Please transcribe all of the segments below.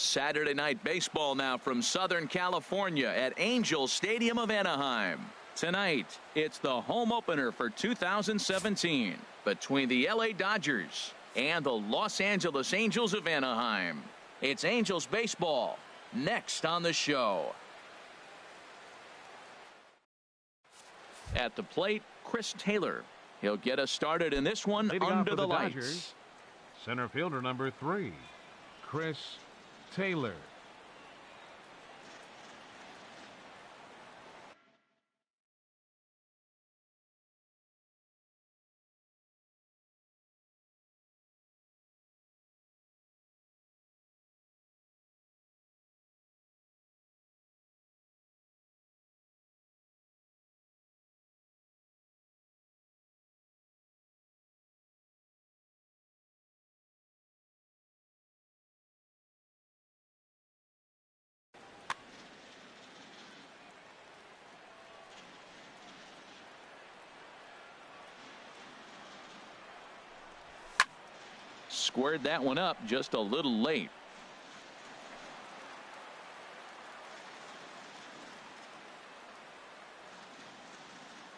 Saturday night baseball now from Southern California at Angel Stadium of Anaheim. Tonight, it's the home opener for 2017 between the LA Dodgers and the Los Angeles Angels of Anaheim. It's Angels baseball next on the show. At the plate, Chris Taylor. He'll get us started in this one under the lights. Dodgers, center fielder number 3, Chris Taylor. Squared that one up just a little late.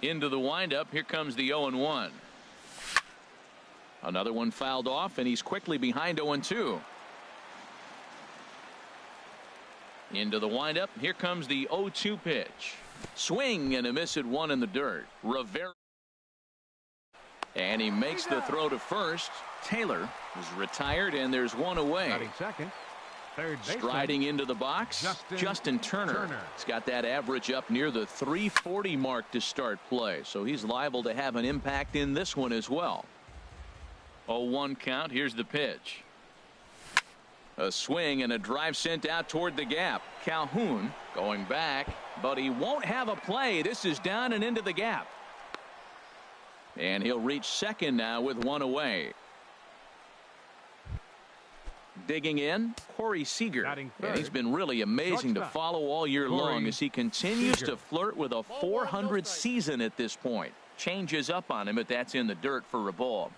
Into the windup. Here comes the 0-1. Another one fouled off, and he's quickly behind 0-2. Into the windup. Here comes the 0-2 pitch. Swing and a miss at one in the dirt. Rivera. And he makes the throw to first. Taylor is retired, and there's one away. Second, third baseman. Striding into the box, Justin Turner. He's got that average up near the 340 mark to start play, so he's liable to have an impact in this one as well. 0-1 count. Here's the pitch. A swing and a drive sent out toward the gap. Calhoun going back, but he won't have a play. This is down and into the gap. And he'll reach second now with one away. Digging in, Corey Seager. And he's been really amazing to follow all year long as he continues to flirt with a 400 season at this point. Changes up on him, but that's in the dirt for a ball.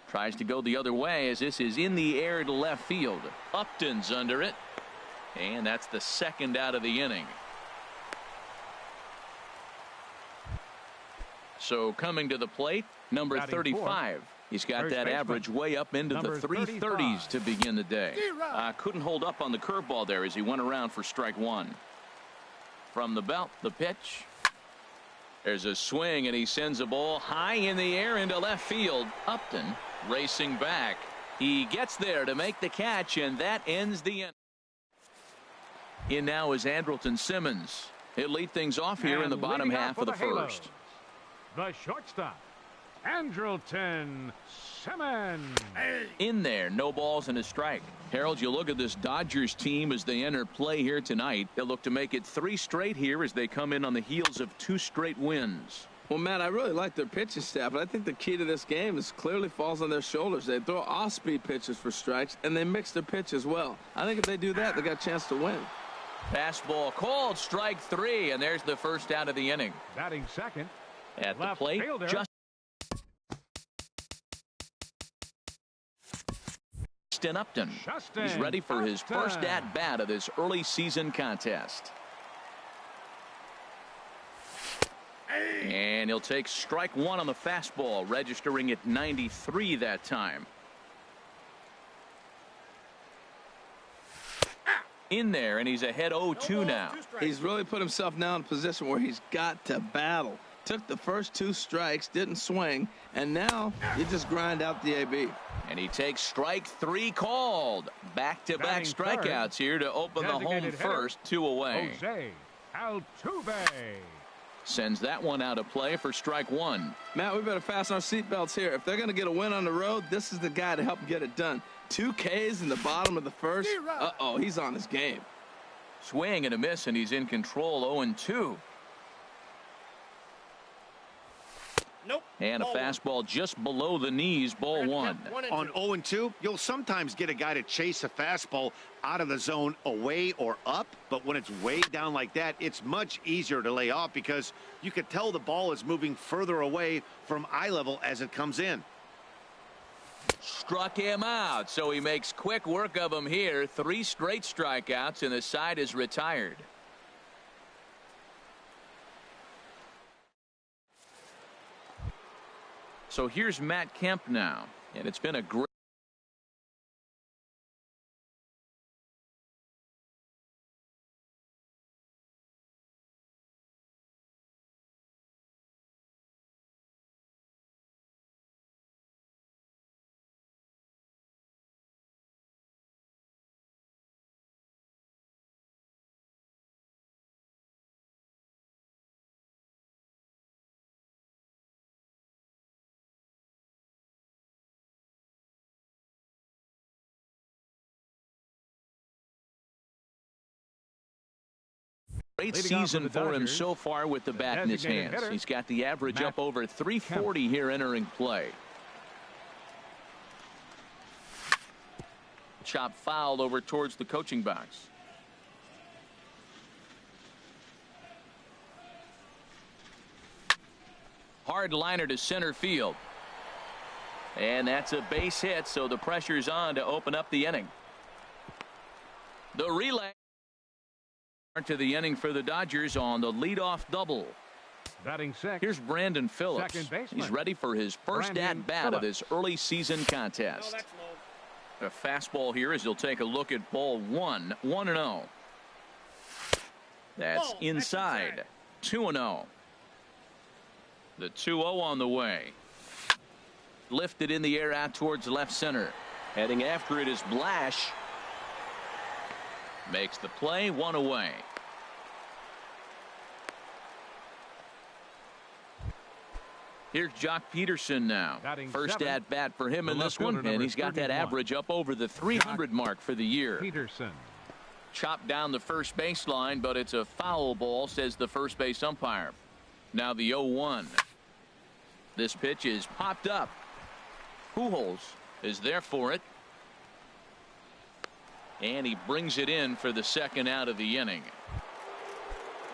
Tries to go the other way as this is in the air to left field. Upton's under it. And that's the second out of the inning. So coming to the plate, number 35. He's got that average way up into the 330s to begin the day. Couldn't hold up on the curveball there as he went around for strike one. From the belt, the pitch. There's a swing, and he sends a ball high in the air into left field. Upton racing back. He gets there to make the catch, and that ends the inning. In now is Andrelton Simmons. He'll lead things off here in the bottom half of the first. The shortstop, Andrelton Simmons. In there, no balls and a strike. Harold, you look at this Dodgers team as they enter play here tonight. They'll look to make it 3 straight here as they come in on the heels of 2 straight wins. Well, Matt, I really like their pitching staff, but I think the key to this game is clearly falls on their shoulders. They throw off-speed pitches for strikes, and they mix their pitch as well. I think if they do that, they got a chance to win. Fastball called, strike 3, and there's the first out of the inning. Batting second. At the plate, Justin Upton. He's ready for his first at-bat of this early season contest. And he'll take strike 1 on the fastball, registering at 93 that time. In there, and he's ahead 0-2 now. He's really put himself now in a position where he's got to battle. Took the first 2 strikes, didn't swing, and now you just grind out the AB. And he takes strike 3 called. Back-to-back strikeouts here to open the home first, 2 away. Jose Altuve sends that one out of play for strike 1. Matt, we better fasten our seatbelts here. If they're going to get a win on the road, this is the guy to help get it done. 2 Ks in the bottom of the first. Uh-oh, he's on his game. Swing and a miss, and he's in control, 0-2. Nope. And a fastball just below the knees, ball 1. On 0-2, you'll sometimes get a guy to chase a fastball out of the zone away or up, but when it's way down like that, it's much easier to lay off because you could tell the ball is moving further away from eye level as it comes in. Struck him out, so he makes quick work of him here. 3 straight strikeouts, and the side is retired. So here's Matt Kemp now, and it's been a great season for him so far with the bat in his hands. He's got the average up over 340 here entering play. Chop fouled over towards the coaching box. Hard liner to center field. And that's a base hit, so the pressure's on to open up the inning. The relay to the inning for the Dodgers on the leadoff double. Batting second. Here's Brandon Phillips. He's ready for his first at-bat of this early season contest. A fastball here as he'll take a look at ball 1. 1-0. That's inside. 2-0. The 2-0 on the way. Lifted in the air out towards left center. Heading after it is Blash. Makes the play, 1 away. Here's Jock Peterson now. First at bat for him in this one, and he's got that average up over the 300 mark for the year. Peterson. Chopped down the first baseline, but it's a foul ball, says the first base umpire. Now the 0-1. This pitch is popped up. Pujols is there for it. And he brings it in for the second out of the inning.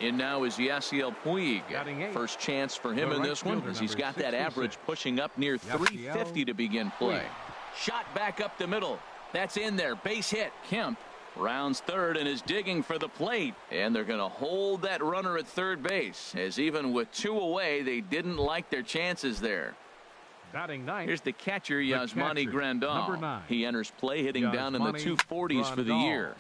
In now is Yasiel Puig. First chance for him in this one as he's got that average pushing up near 350 to begin play. Shot back up the middle. That's in there. Base hit. Kemp rounds third and is digging for the plate. And they're going to hold that runner at third base, as even with 2 away, they didn't like their chances there. Here's the catcher, Yasmani Grandal. He enters play hitting down in the 240s for the year.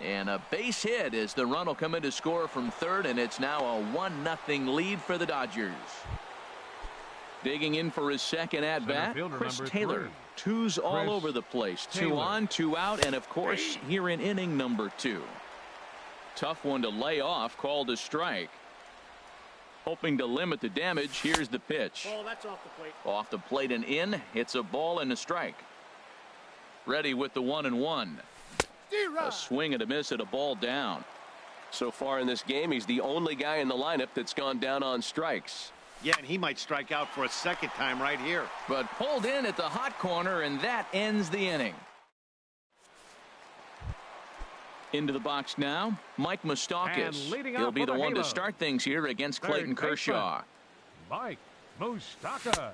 And a base hit as the run will come in to score from third, and it's now a 1-0 lead for the Dodgers. Digging in for his second at bat, Chris Taylor. 2's all over the place. 2 on, 2 out, and of course here in inning number 2. Tough one to lay off, called a strike. Hoping to limit the damage. Here's the pitch. That's off the plate. Off the plate and in. It's a ball and a strike. Ready with the 1-1. A swing and a miss at a ball down. So far in this game, he's the only guy in the lineup that's gone down on strikes. Yeah, and he might strike out for a second time right here. But pulled in at the hot corner, and that ends the inning. Into the box now, Mike Moustakas. He'll be the one to start things here against Clayton Kershaw. Mike Moustakas.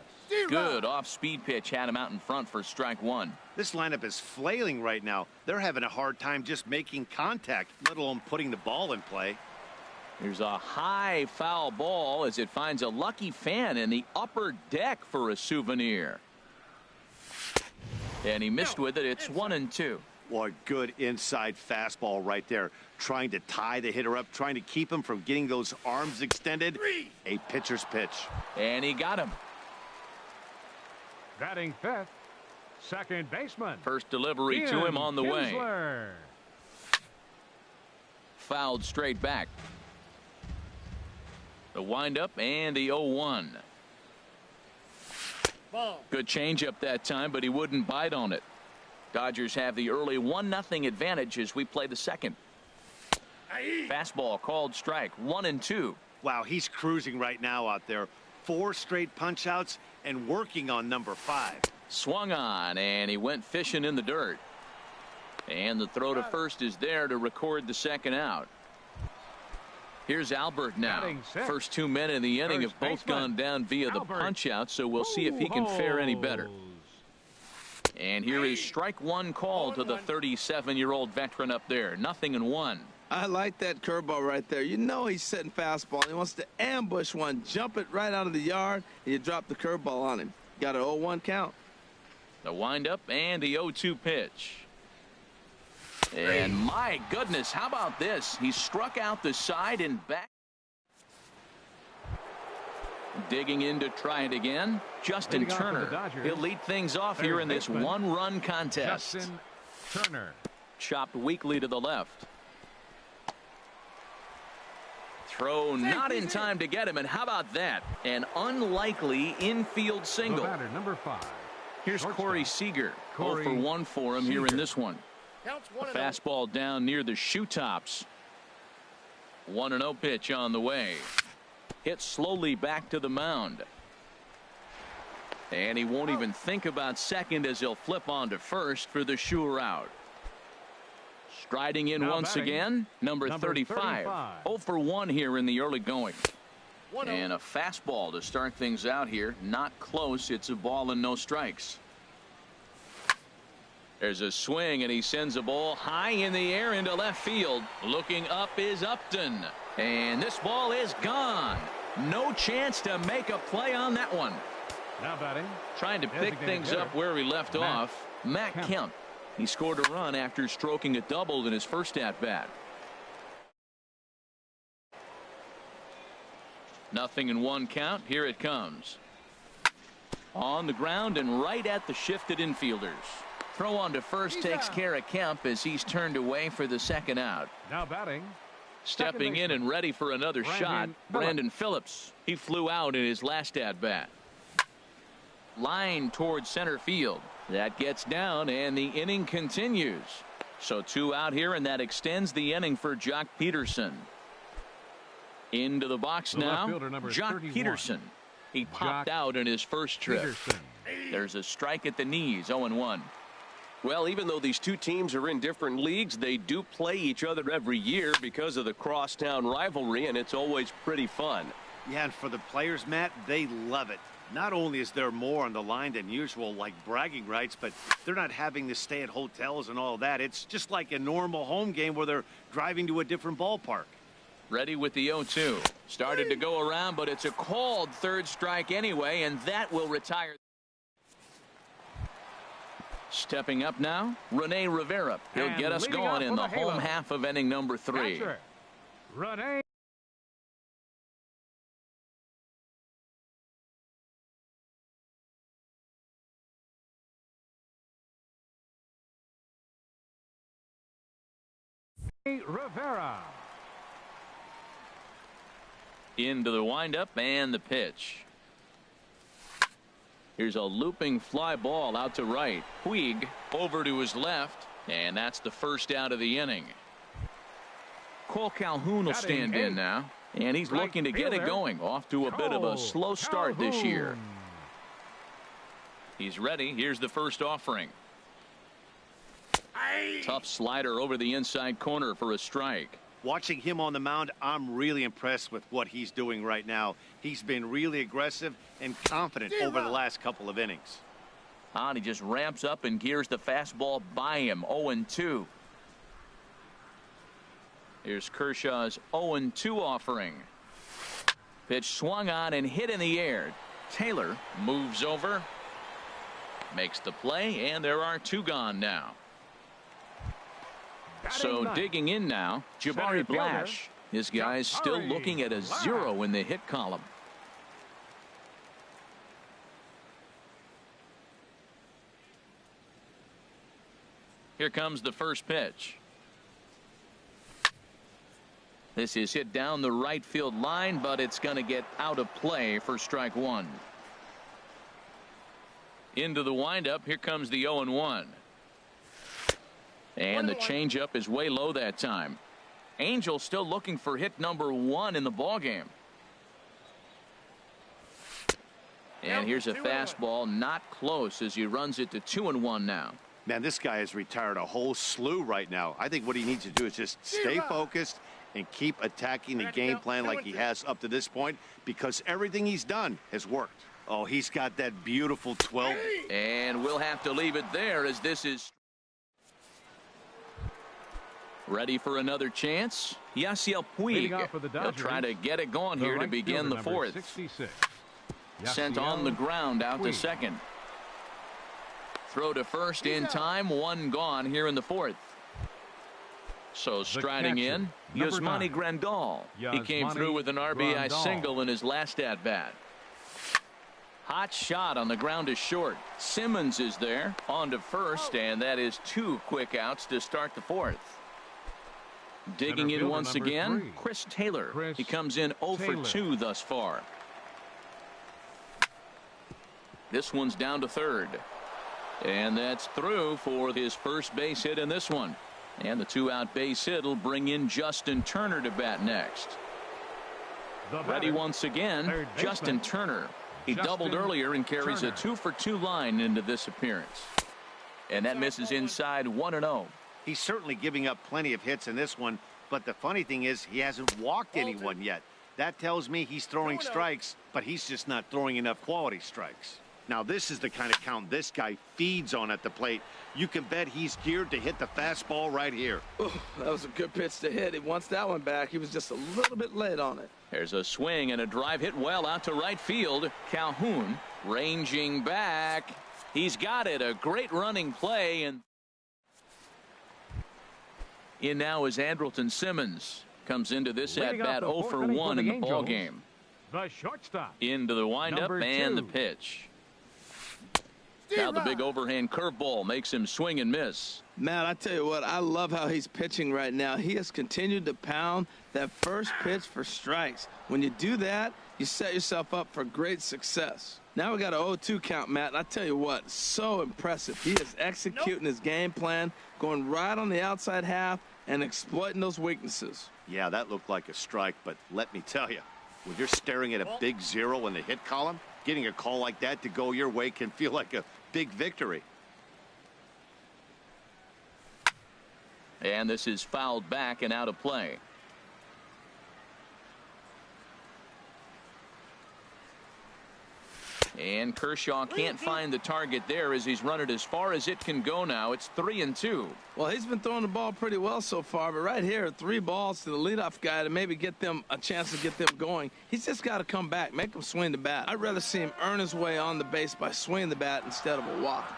Good off-speed pitch had him out in front for strike 1. This lineup is flailing right now. They're having a hard time just making contact, let alone putting the ball in play. Here's a high foul ball as it finds a lucky fan in the upper deck for a souvenir. And he missed with it. It's 1-2. Well, a good inside fastball right there. Trying to tie the hitter up, trying to keep him from getting those arms extended. A pitcher's pitch. And he got him. Batting fifth, second baseman. First delivery to him on the way. Fouled straight back. The windup and the 0-1. Good changeup that time, but he wouldn't bite on it. Dodgers have the early 1-0 advantage as we play the second. Fastball called strike. 1-2. Wow, he's cruising right now out there. 4 straight punch outs and working on number 5. Swung on, and he went fishing in the dirt. And the throw to first is there to record the second out. Here's Albert now. First 2 men in the inning have both gone down via the punch out, so we'll see if he can fare any better. And here is strike one called to the 37-year-old veteran up there. 0-1. I like that curveball right there. You know he's setting fastball. He wants to ambush one, jump it right out of the yard, and you drop the curveball on him. Got an 0-1 count. The windup and the 0-2 pitch. And my goodness, how about this? He struck out the side and back. Digging in to try it again. Justin Turner. He'll lead things off here in this one-run contest. Justin Turner. Chopped weakly to the left. Throw not in time to get him, and how about that? An unlikely infield single. The batter, number 5. Here's Corey Seager. 0 for 1 for him here in this one. A fastball down near the shoe tops. 1-0 pitch on the way. Hit slowly back to the mound. And he won't even think about second as he'll flip on to first for the sure out. Striding in once again, number 35. 0 for 1 here in the early going. And a fastball to start things out here. Not close. It's a ball and no strikes. There's a swing, and he sends a ball high in the air into left field. Looking up is Upton. And this ball is gone. No chance to make a play on that one. Now batting. Trying to pick things up where he left off. Matt Kemp. He scored a run after stroking a double in his first at-bat. 0-1 count. Here it comes. On the ground and right at the shifted infielders. Throw on to first takes care of Kemp as he's turned away for the second out. Now batting. Stepping in and ready for another shot, Brandon Phillips. He flew out in his last at-bat. Line towards center field. That gets down, and the inning continues. So 2 out here, and that extends the inning for Jock Peterson. Into the box now, Jock Peterson. He popped out in his first trip. There's a strike at the knees, 0-1. Well, even though these two teams are in different leagues, they do play each other every year because of the crosstown rivalry, and it's always pretty fun. Yeah, and for the players, Matt, they love it. Not only is there more on the line than usual, like bragging rights, but they're not having to stay at hotels and all that. It's just like a normal home game where they're driving to a different ballpark. Ready with the 0-2. Started to go around, but it's a called third strike anyway, and that will retire. Stepping up now, Rene Rivera. He'll get us going in the home half of inning number 3. Rene Rivera. Into the windup and the pitch. Here's a looping fly ball out to right. Puig over to his left, and that's the first out of the inning. Cole Calhoun will stand in now, and he's looking to get it going. Off to a bit of a slow start this year. He's ready. Here's the first offering. Tough slider over the inside corner for a strike. Watching him on the mound, I'm really impressed with what he's doing right now. He's been really aggressive and confident over the last couple of innings. And he just ramps up and gears the fastball by him. 0-2. Here's Kershaw's 0-2 offering. Pitch swung on and hit in the air. Taylor moves over, makes the play, and there are 2 gone now. So digging in now, Jabari Blash. His guys still looking at a 0 in the hit column. Here comes the first pitch. This is hit down the right field line, but it's going to get out of play for strike 1. Into the windup. Here comes the 0-1. And the changeup is way low that time. Angel still looking for hit number 1 in the ballgame. And here's a fastball not close as he runs it to 2-1 now. Man, this guy has retired a whole slew right now. I think what he needs to do is just stay focused and keep attacking the game plan like he has up to this point, because everything he's done has worked. Oh, he's got that beautiful 12. And we'll have to leave it there, as this is ready for another chance. Yasiel Puig. He'll try to get it going here to begin the fourth. 66. Sent on the ground out to second. Throw to first in time. One gone here in the fourth. So striding in, Yasmani Grandal. He came through with an RBI single in his last at-bat. Hot shot on the ground is short. Simmons is there on to first, and that is 2 quick outs to start the fourth. Digging in once again, Chris Taylor. He comes in 0 for 2 thus far. This one's down to third. And that's through for his first base hit in this one. And the 2-out base hit will bring in Justin Turner to bat next. Ready once again, Justin Turner. He doubled earlier and carries a 2 for 2 line into this appearance. And that misses inside 1-0. He's certainly giving up plenty of hits in this one, but the funny thing is he hasn't walked anyone yet. That tells me he's throwing strikes, but he's just not throwing enough quality strikes. Now, this is the kind of count this guy feeds on at the plate. You can bet he's geared to hit the fastball right here. Ooh, that was a good pitch to hit. He wants that one back. He was just a little bit late on it. There's a swing and a drive hit well out to right field. Calhoun ranging back. He's got it. A great running play. And in now is Andrelton Simmons. Comes into this at-bat 0 for 1 in the ball game. The shortstop. Into the windup and the pitch. Now the big overhand curveball makes him swing and miss. Matt, I tell you what, I love how he's pitching right now. He has continued to pound that first pitch for strikes. When you do that, you set yourself up for great success. Now we got an 0-2 count, Matt, and I tell you what, so impressive. He is executing his game plan, going right on the outside half and exploiting those weaknesses. Yeah, that looked like a strike, but let me tell you, when you're staring at a big 0 in the hit column, getting a call like that to go your way can feel like a big victory. And this is fouled back and out of play. And Kershaw can't find the target there as he's run it as far as it can go now. It's 3-2. Well, he's been throwing the ball pretty well so far, but right here, 3 balls to the leadoff guy to maybe get them a chance to get them going. He's just got to come back, make him swing the bat. I'd rather see him earn his way on the base by swinging the bat instead of a walk.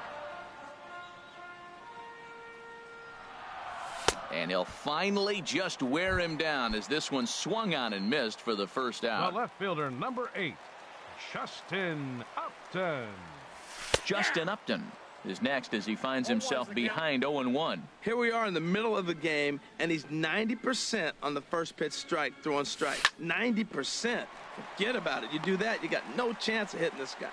And he'll finally just wear him down as this one swung on and missed for the first out. The left fielder, number 8, Justin Upton. Justin Upton is next as he finds himself behind 0-1. Here we are in the middle of the game, and he's 90% on the first pitch strike, throwing strikes. 90%. Forget about it. You do that, you got no chance of hitting this guy.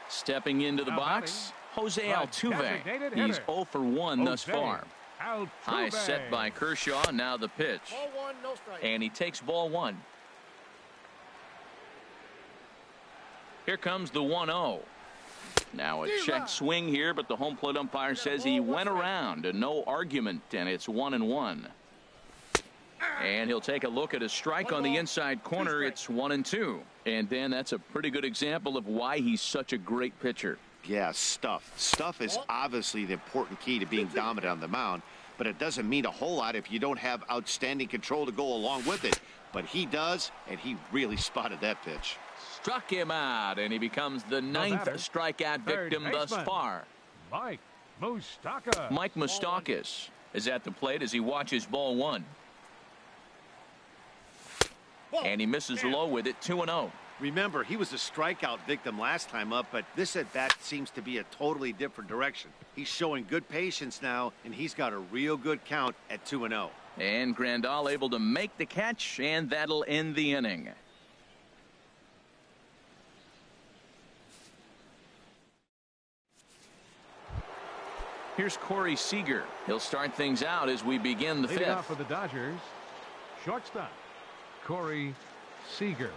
Stepping into the box, Jose Altuve. He's 0 for 1 thus far. High set by Kershaw. Now the pitch. Ball 1, no strike. And he takes ball 1. Here comes the 1-0. Now a check swing here, but the home plate umpire says he went around and no argument, and it's 1-1. And he'll take a look at a strike on the inside corner. It's 1-2. And Dan, that's a pretty good example of why he's such a great pitcher. Yeah, stuff. Stuff is obviously the important key to being dominant on the mound, but it doesn't mean a whole lot if you don't have outstanding control to go along with it. But he does, and he really spotted that pitch. Struck him out, and he becomes the 9th strikeout victim thus far. Mike Moustakas. Mike Moustakas is at the plate as he watches ball 1. And he misses low with it, 2-0. Remember, he was a strikeout victim last time up, but this at-bat seems to be a totally different direction. He's showing good patience now, and he's got a real good count at 2-0. And Grandal able to make the catch, and that'll end the inning. Here's Corey Seager. He'll start things out as we begin the Leading fifth. off for the Dodgers, shortstop, Corey Seager.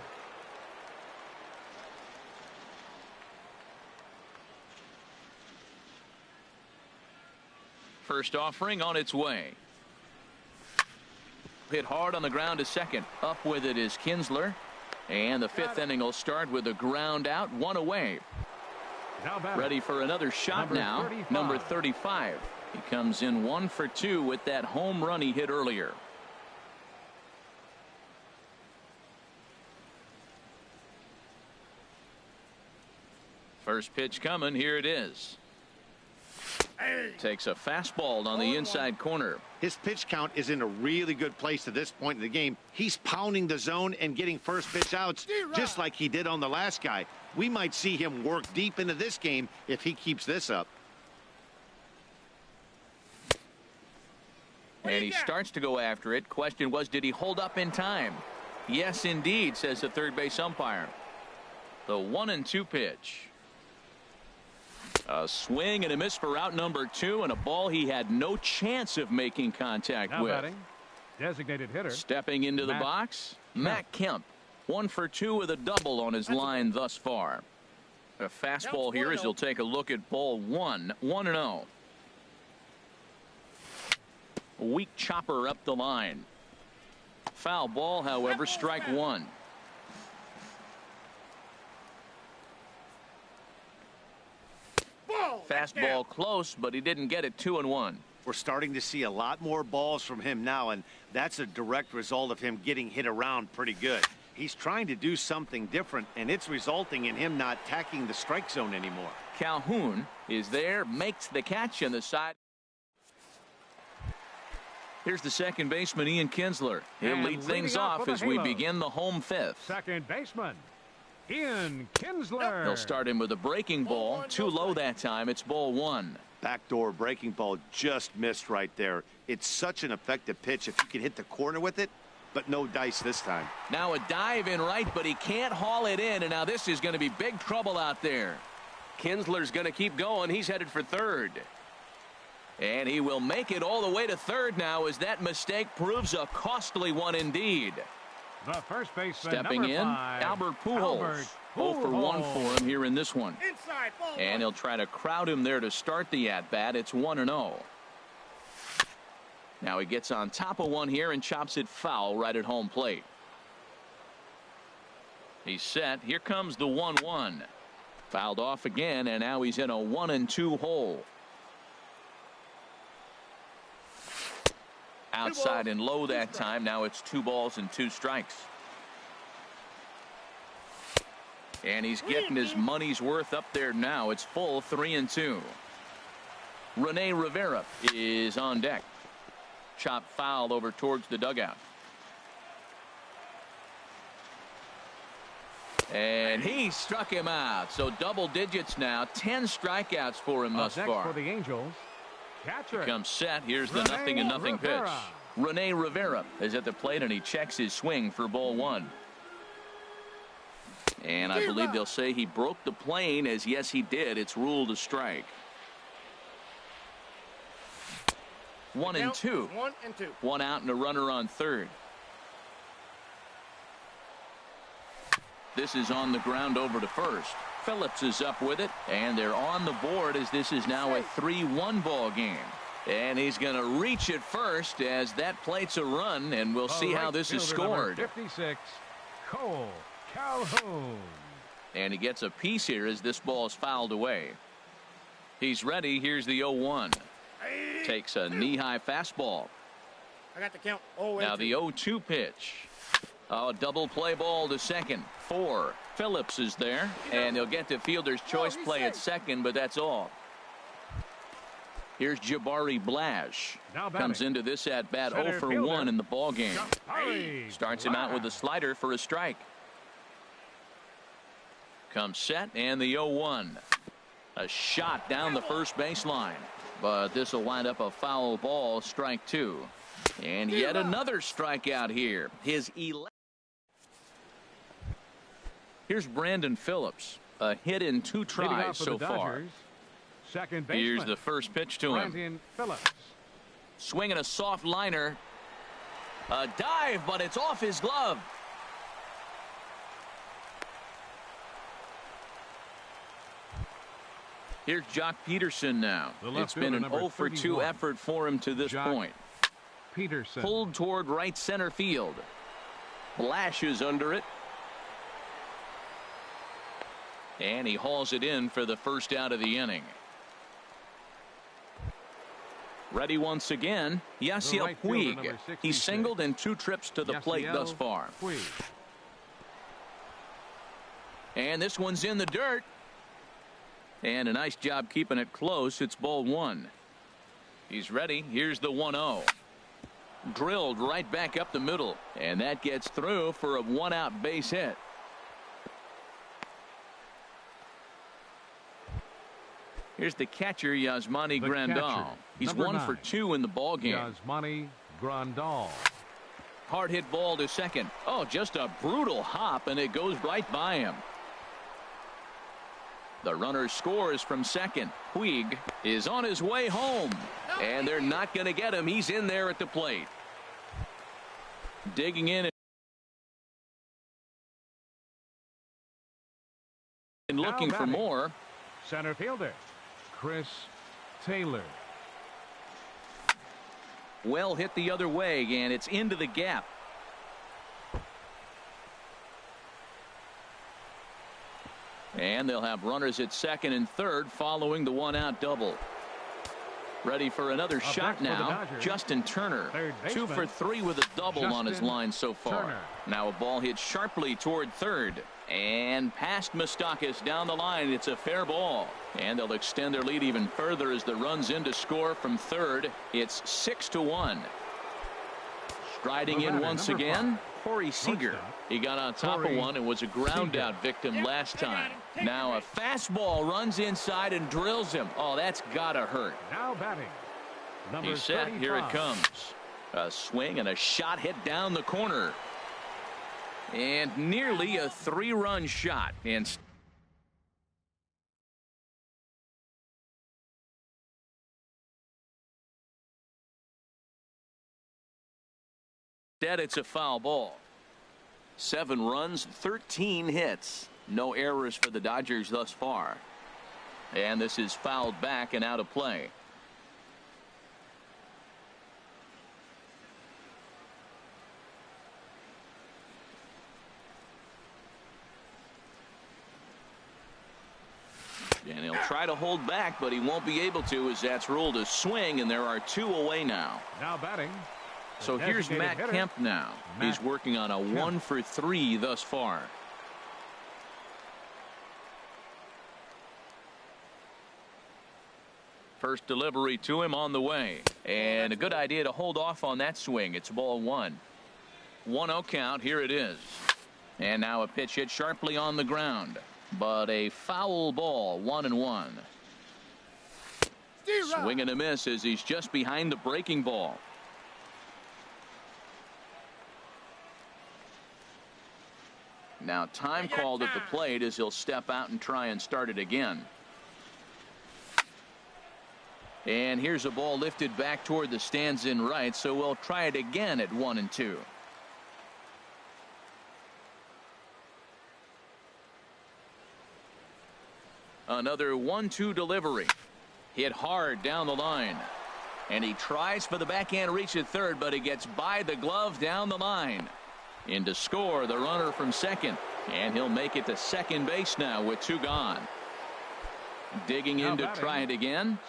First offering on its way. Hit hard on the ground to second. Up with it is Kinsler. And the fifth inning will start with a ground out, one away. Ready for another shot now. Number 35. He comes in 1 for 2 with that home run he hit earlier. First pitch coming. Here it is. Takes a fastball on the inside corner. His pitch count is in a really good place at this point in the game. He's pounding the zone and getting first pitch outs just like he did on the last guy. We might see him work deep into this game if he keeps this up. And he starts to go after it. Question was, did he hold up in time? Yes, indeed, says the third base umpire. The 1-2 pitch. A swing and a miss for out number 2, and a ball he had no chance of making contact with. Batting, designated hitter. Stepping into the box, Matt Kemp. 1 for 2 with a double on his line thus far. A fastball here as he'll take a look at ball 1, 1-0. A weak chopper up the line. Foul ball, however, strike 1. Fastball close, but he didn't get it. 2-1. We're starting to see a lot more balls from him now, and that's a direct result of him getting hit around pretty good. He's trying to do something different, and it's resulting in him not attacking the strike zone anymore. Calhoun is there, makes the catch on the side. Here's the second baseman, Ian Kinsler. He'll lead things off as we begin the home fifth. Second baseman, Ian Kinsler. He'll start him with a breaking ball. Too low that time. It's ball 1. Backdoor breaking ball just missed right there. It's such an effective pitch if you can hit the corner with it, but no dice this time. Now a dive in right, but he can't haul it in, and now this is going to be big trouble out there. Kinsler's going to keep going. He's headed for third. And he will make it all the way to third now as that mistake proves a costly one indeed. The first baseman, stepping in, 5, Albert Pujols. 0 for 1 for him here in this one. And he'll try to crowd him there to start the at-bat. It's 1-0. Now he gets on top of one here and chops it foul right at home plate. He's set. Here comes the 1-1. Fouled off again, and now he's in a 1-2 hole. Outside and low that time. Now it's 2 balls and 2 strikes. And he's getting his money's worth up there now. It's full 3-2. Rene Rivera is on deck. Chop foul over towards the dugout. And he struck him out. So double digits now. 10 strikeouts for him thus far. For the Angels, catcher. He comes set. Here's the 0-0 pitch. Rene Rivera is at the plate, and he checks his swing for ball 1. And I believe they'll say he broke the plane, as yes he did. It's ruled a strike. 1-2. 1 out and a runner on third. This is on the ground over to first. Phillips is up with it, and they're on the board as this is now a 3-1 ball game. And he's going to reach it first as that plates a run, and we'll see how this is scored. 56, Cole Calhoun. And he gets a piece here as this ball is fouled away. He's ready. Here's the 0-1. Takes a knee-high fastball. I got the count. Now the 0-2 pitch. Oh, double play ball to second. 4. Phillips is there, and he'll get to fielder's choice play at second, but that's all. Here's Jabari Blash. Comes into this at bat 0 for 1 in the ball game. Starts him out with a slider for a strike. Comes set, and the 0-1. A shot down the first baseline, but this will wind up a foul ball, strike 2. And yet another strikeout here. His 11th. Here's Brandon Phillips. A hit in 2 tries so far. Second baseman. Here's the first pitch to him. Brandon Phillips. Swinging a soft liner. A dive, but it's off his glove. Here's Jock Peterson now. It's been an 0 for 2 effort for him to this point. Peterson. Pulled toward right center field. Flashes under it. And he hauls it in for the first out of the inning. Ready once again, Yasiel Puig. He's singled in 2 trips to the plate thus far. And this one's in the dirt. And a nice job keeping it close. It's ball 1. He's ready. Here's the 1-0. Drilled right back up the middle. And that gets through for a 1-out base hit. Here's the catcher, Yasmani Grandal. He's 1 for 2 in the ball game. Yasmani Grandal. Hard hit ball to second. Oh, just a brutal hop, and it goes right by him. The runner scores from second. Puig is on his way home, and they're not going to get him. He's in there at the plate. Digging in and looking for more. Center fielder Chris Taylor. Well hit the other way, and it's into the gap. And they'll have runners at second and third following the 1-out double. Ready for another shot now. Justin Turner, 2 for 3 with a double on his line so far. Now a ball hit sharply toward third. And past Moustakas down the line. It's a fair ball. And they'll extend their lead even further as the runs in to score from third. It's 6-1. Striding in once again, Corey Seager. He got on top of one and was a ground out victim last time. Now a fastball runs inside and drills him. Oh, that's gotta hurt. Now batting. He's set. Here it comes. A swing and a shot hit down the corner. And nearly a 3-run shot. And instead, it's a foul ball. 7 runs, 13 hits. No errors for the Dodgers thus far. And this is fouled back and out of play. And he'll try to hold back, but he won't be able to, as that's ruled a swing, and there are 2 away now. Now batting. So here's Matt Kemp now. He's working on a 1 for 3 thus far. First delivery to him on the way. And a good idea to hold off on that swing. It's ball 1. 1-0 count. Here it is. And now a pitch hit sharply on the ground. But a foul ball. 1-1. Swing and a miss as he's just behind the breaking ball. Now time called at the plate as he'll step out and try and start it again. And here's a ball lifted back toward the stands in right, so we'll try it again at 1-2. Another 1-2 delivery. Hit hard down the line. And he tries for the backhand reach at third, but he gets by the glove down the line. In to score the runner from second. And he'll make it to second base now with 2 gone. Digging in to try it again.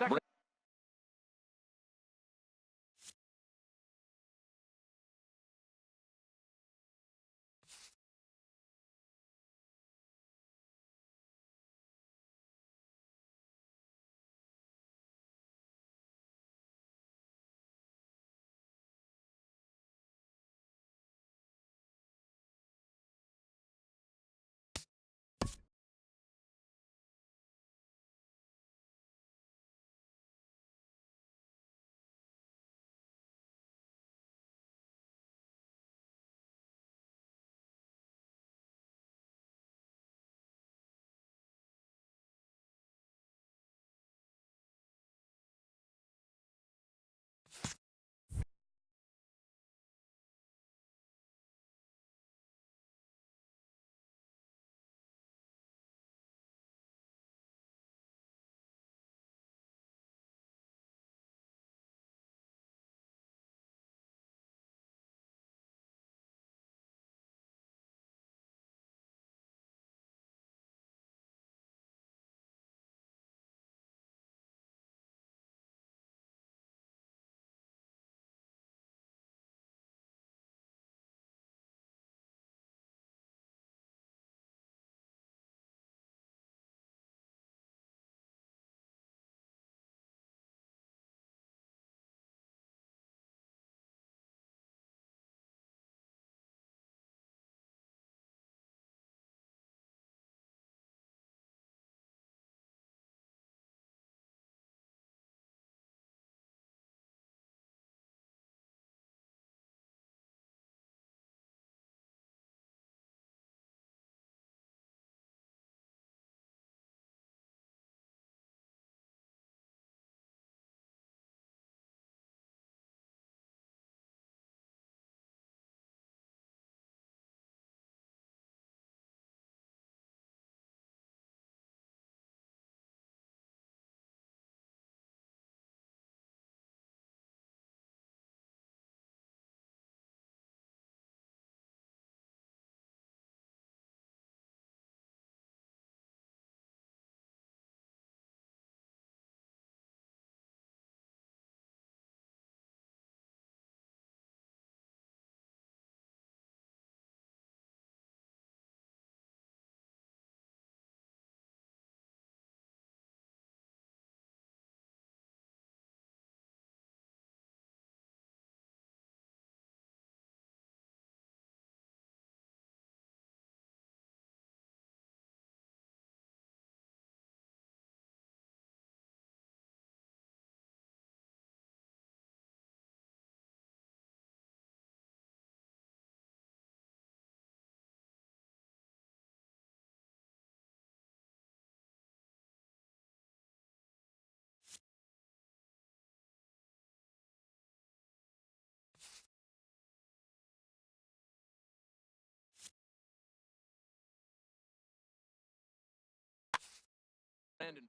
Brandon.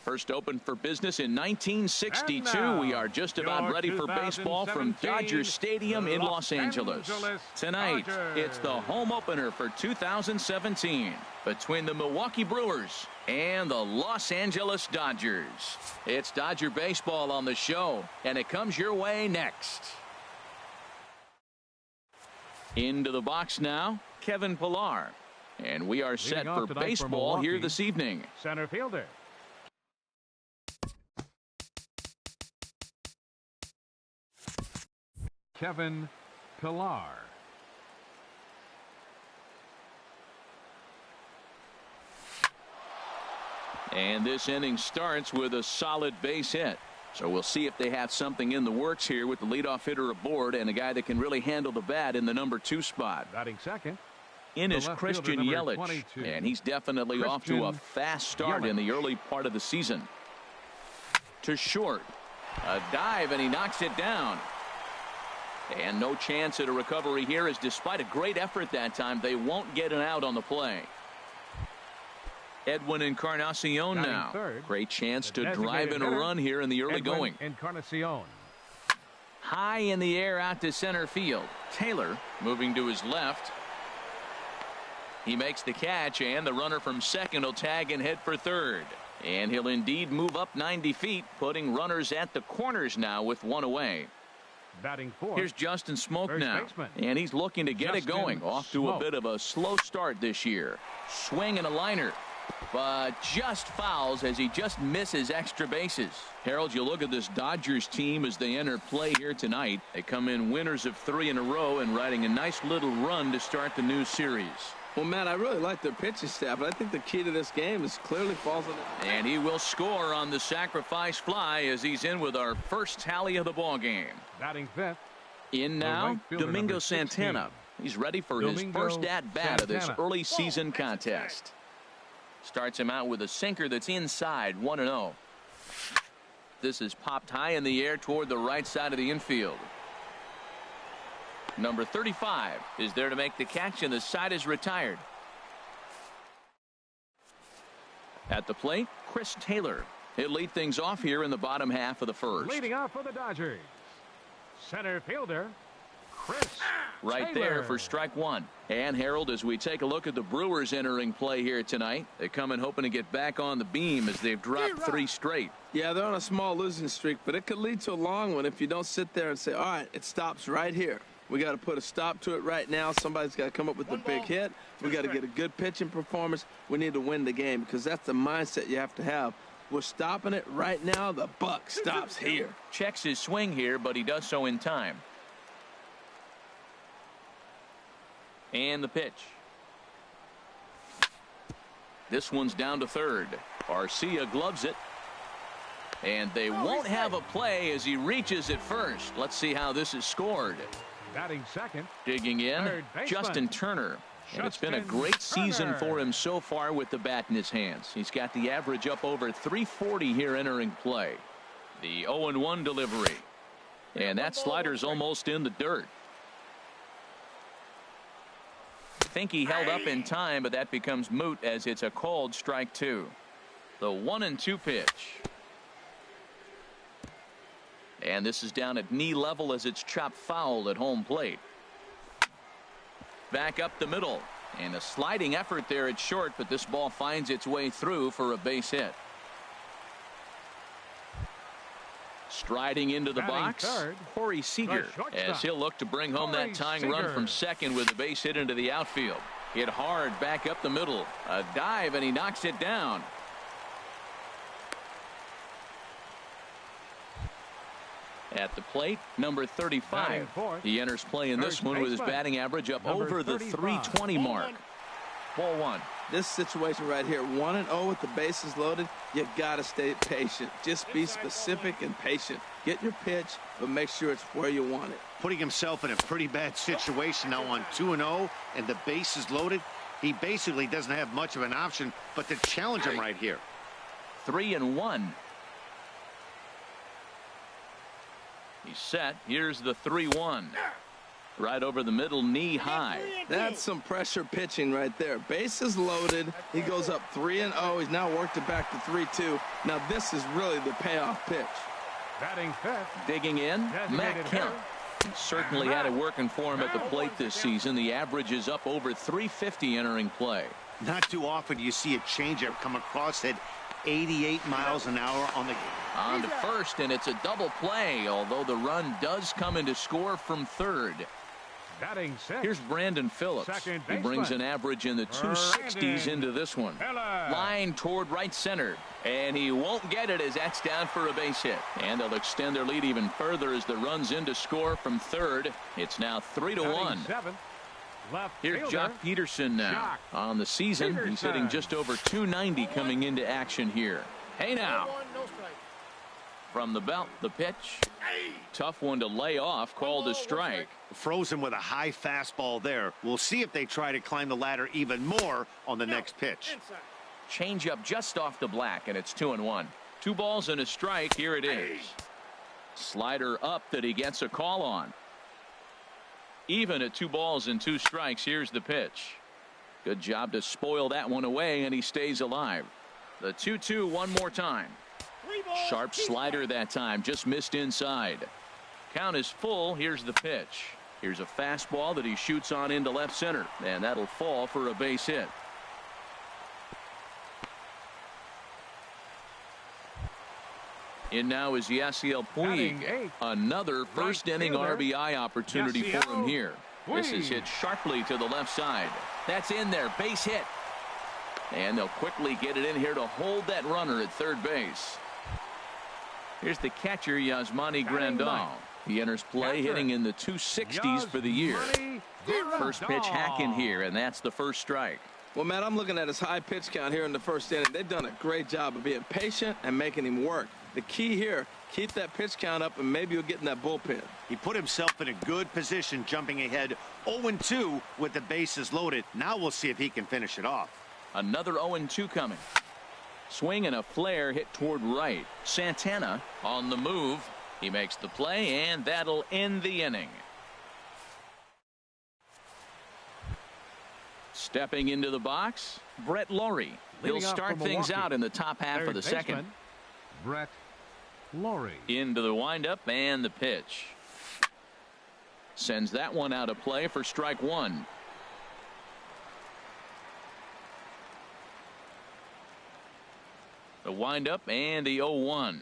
First opened for business in 1962. We are just about ready for baseball from Dodger Stadium in Los Angeles. Tonight, it's the home opener for 2017 between the Milwaukee Brewers and the Los Angeles Dodgers. It's Dodger baseball on the show, and it comes your way next. Into the box now, Kevin Pillar. And we are set for baseball here this evening. Center fielder Kevin Pillar. And this inning starts with a solid base hit. So we'll see if they have something in the works here with the leadoff hitter aboard and a guy that can really handle the bat in the number 2 spot. Batting second. In is Christian Yelich, and he's definitely off to a fast start in the early part of the season. To short. A dive, and he knocks it down. And no chance at a recovery here, as despite a great effort that time, they won't get an out on the play. Edwin Encarnacion now. Great chance to drive in a run here in the early going. Encarnacion. High in the air out to center field. Taylor moving to his left. He makes the catch, and the runner from second will tag and head for third. And he'll indeed move up 90 feet, putting runners at the corners now with one away. Batting fourth. Here's Justin Smoak now, and he's looking to get it going. Off to a bit of a slow start this year. Swing and a liner, but just fouls as he just misses extra bases. Harold, you look at this Dodgers team as they enter play here tonight. They come in winners of 3 in a row and riding a nice little run to start the new series. Well, Matt, I really like their pitching staff, but I think the key to this game is clearly falls on it. And he will score on the sacrifice fly as he's in with our first tally of the ball game. Batting fifth. In now, Domingo Santana. He's ready for his first at-bat of this early season contest. Starts him out with a sinker that's inside, 1-0. This is popped high in the air toward the right side of the infield. Number 35 is there to make the catch, and the side is retired. At the plate, Chris Taylor. He'll lead things off here in the bottom half of the first. Leading off for the Dodgers, center fielder Chris right Taylor. There for strike one. And Harold, as we take a look at the Brewers entering play here tonight, they come in hoping to get back on the beam as they've dropped 3 straight. Yeah, they're on a small losing streak, but it could lead to a long one if you don't sit there and say, all right, it stops right here. We got to put a stop to it right now. Somebody's got to come up with a big hit. We got to get a good pitching performance. We need to win the game, because that's the mindset you have to have. We're stopping it right now. The buck stops here. Checks his swing here, but he does so in time. And the pitch. This one's down to third. Arcia gloves it. And they won't have a play as he reaches at first. Let's see how this is scored. Batting second. Digging in, Justin Turner. And it's been a great season for him so far with the bat in his hands. He's got the average up over 340 here entering play. The 0-1 delivery. And that slider's almost in the dirt. I think he held up in time, but that becomes moot as it's a called strike 2. The 1-2 pitch. And this is down at knee level as it's chopped foul at home plate. Back up the middle, and a sliding effort there at short, but this ball finds its way through for a base hit. Striding into the box, Corey Seager, as he'll look to bring home that tying run from second with a base hit into the outfield. Hit hard back up the middle. A dive, and he knocks it down. At the plate, number 35. He enters play in this one with his batting average up over the 320 mark. Ball one. This situation right here, 1-0 with the bases loaded, you got to stay patient. Just be specific and patient. Get your pitch, but make sure it's where you want it. Putting himself in a pretty bad situation now on 2-0 and the bases loaded. He basically doesn't have much of an option but to challenge him right here. 3-1. He's set. Here's the 3-1. Right over the middle, knee high. That's some pressure pitching right there. Bases loaded. He goes up 3-0. He's now worked it back to 3-2. Now this is really the payoff pitch. Batting fifth. Digging in, Matt Kemp. He certainly had it working for him at the plate this season. The average is up over 350 entering play. Not too often you see a changeup come across at 88 miles an hour on the game. On to first, and it's a double play, although the run does come in to score from third. Batting sixth. Here's Brandon Phillips. He brings an average in the 260s into this one. Line toward right center, and he won't get it as that's down for a base hit. And they'll extend their lead even further as the run's in to score from third. It's now 3-1. Here's Jock Peterson now. On the season, he's hitting just over 290 coming into action here. Hey now. From the belt, the pitch. Tough one to lay off, called a strike. Frozen with a high fastball there. We'll see if they try to climb the ladder even more on the next pitch. Change up just off the black, and it's 2-1. 2 balls and a strike. Here it is. Slider up that he gets a call on. Even at 2 balls and 2 strikes. Here's the pitch. Good job to spoil that one away, and he stays alive. The 2-2 one more time. Sharp slider that time, just missed inside. Count is full. Here's the pitch. Here's a fastball that he shoots on into left center, and that'll fall for a base hit. In now is Yasiel Puig. Another first inning RBI opportunity for him here. This is hit sharply to the left side. That's in there, base hit. And they'll quickly get it in here to hold that runner at third base. Here's the catcher, Yasmani Grandal. He enters play hitting in the 260s for the year. First pitch hack in here, and that's the first strike. Well, Matt, I'm looking at his high pitch count here in the first inning. They've done a great job of being patient and making him work. The key here, keep that pitch count up, and maybe you'll get in that bullpen. He put himself in a good position, jumping ahead 0-2 with the bases loaded. Now we'll see if he can finish it off. Another 0-2 coming. Swing and a flare hit toward right. Santana on the move. He makes the play, and that'll end the inning. Stepping into the box, Brett Lawrie. He'll start things out in the top half of the second. Brett Lawrie. Into the windup and the pitch. Sends that one out of play for strike one. The windup and the 0-1.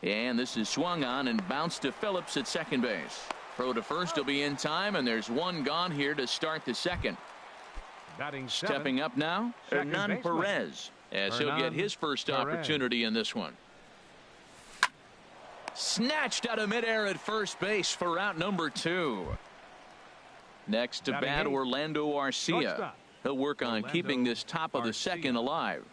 And this is swung on and bounced to Phillips at second base. Throw to first will be in time, and there's one gone here to start the second. Stepping up now, Hernan Perez, as he'll get his first opportunity in this one. Snatched out of midair at first base for out number 2. Next to bat, Orlando Arcia. He'll work on keeping this top of the second alive.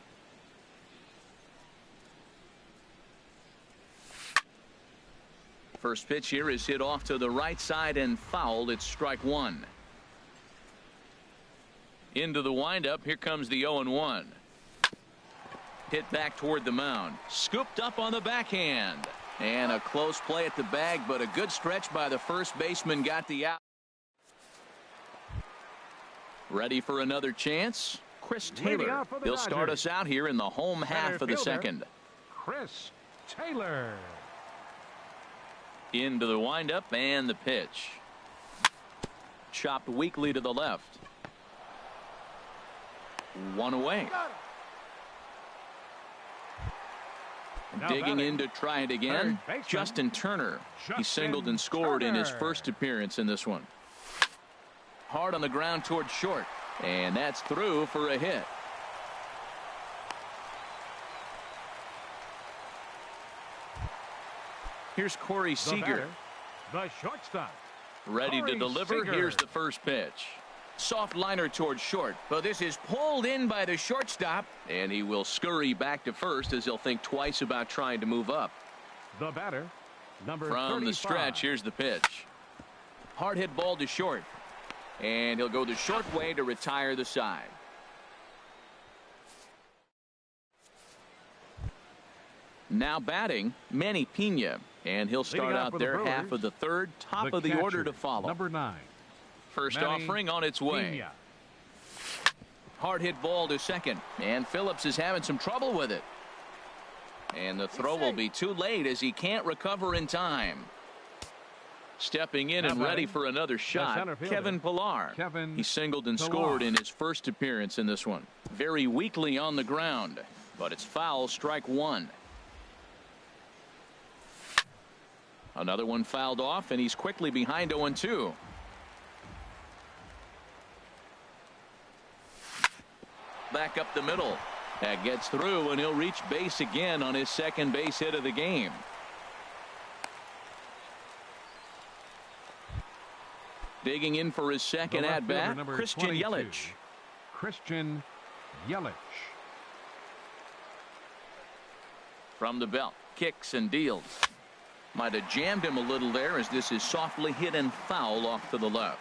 First pitch here is hit off to the right side and fouled. It's strike one. Into the windup. Here comes the 0-1. Hit back toward the mound. Scooped up on the backhand. And a close play at the bag, but a good stretch by the first baseman got the out. Ready for another chance? Chris Taylor. He'll start us out here in the home half of the second. Chris Taylor. Into the windup and the pitch. Chopped weakly to the left. One away. Digging in to try it again. Justin Turner. He singled and scored in his first appearance in this one. Hard on the ground toward short. And that's through for a hit. Here's Corey Seager. The shortstop. Ready to deliver. Here's the first pitch. Soft liner towards short, but this is pulled in by the shortstop, and he will scurry back to first as he'll think twice about trying to move up. The batter, number 35. From the stretch, here's the pitch. Hard hit ball to short, and he'll go the short way to retire the side. Now batting, Manny Pena. And he'll start out their half of the third, top of the order to follow. Number 9. First offering on its way. Hard hit ball to second. And Phillips is having some trouble with it. And the throw will be too late as he can't recover in time. Stepping in and ready for another shot, Kevin Pillar. He singled and scored in his first appearance in this one. Very weakly on the ground, but it's foul, strike one. Another one fouled off, and he's quickly behind 0-2. Back up the middle. That gets through, and he'll reach base again on his second base hit of the game. Digging in for his second at-bat, Christian Yelich. Christian Yelich. From the belt, kicks and deals. Might have jammed him a little there as this is softly hit and foul off to the left.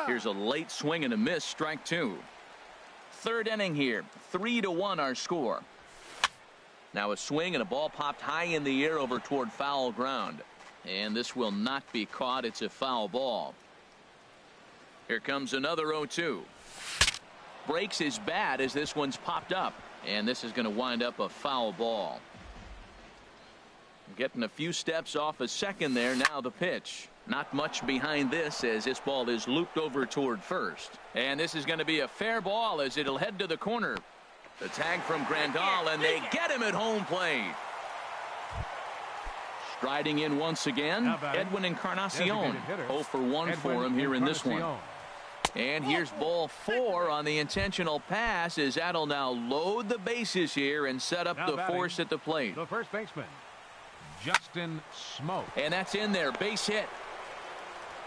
Here's a late swing and a miss, strike two. Third inning here, 3-1 our score. Now a swing and a ball popped high in the air over toward foul ground. And this will not be caught. It's a foul ball. Here comes another 0-2. Breaks his bat as this one's popped up. And this is going to wind up a foul ball. Getting a few steps off a second there. Now the pitch. Not much behind this as this ball is looped over toward first. And this is going to be a fair ball as it'll head to the corner. The tag from Grandal, and they get him at home plate. Striding in once again, Edwin Encarnacion. 0 for 1 for him here in this one. And here's ball 4 on the intentional pass as that'll now load the bases here and set up the force at the plate. The first baseman, Justin Smoke. And that's in there, base hit.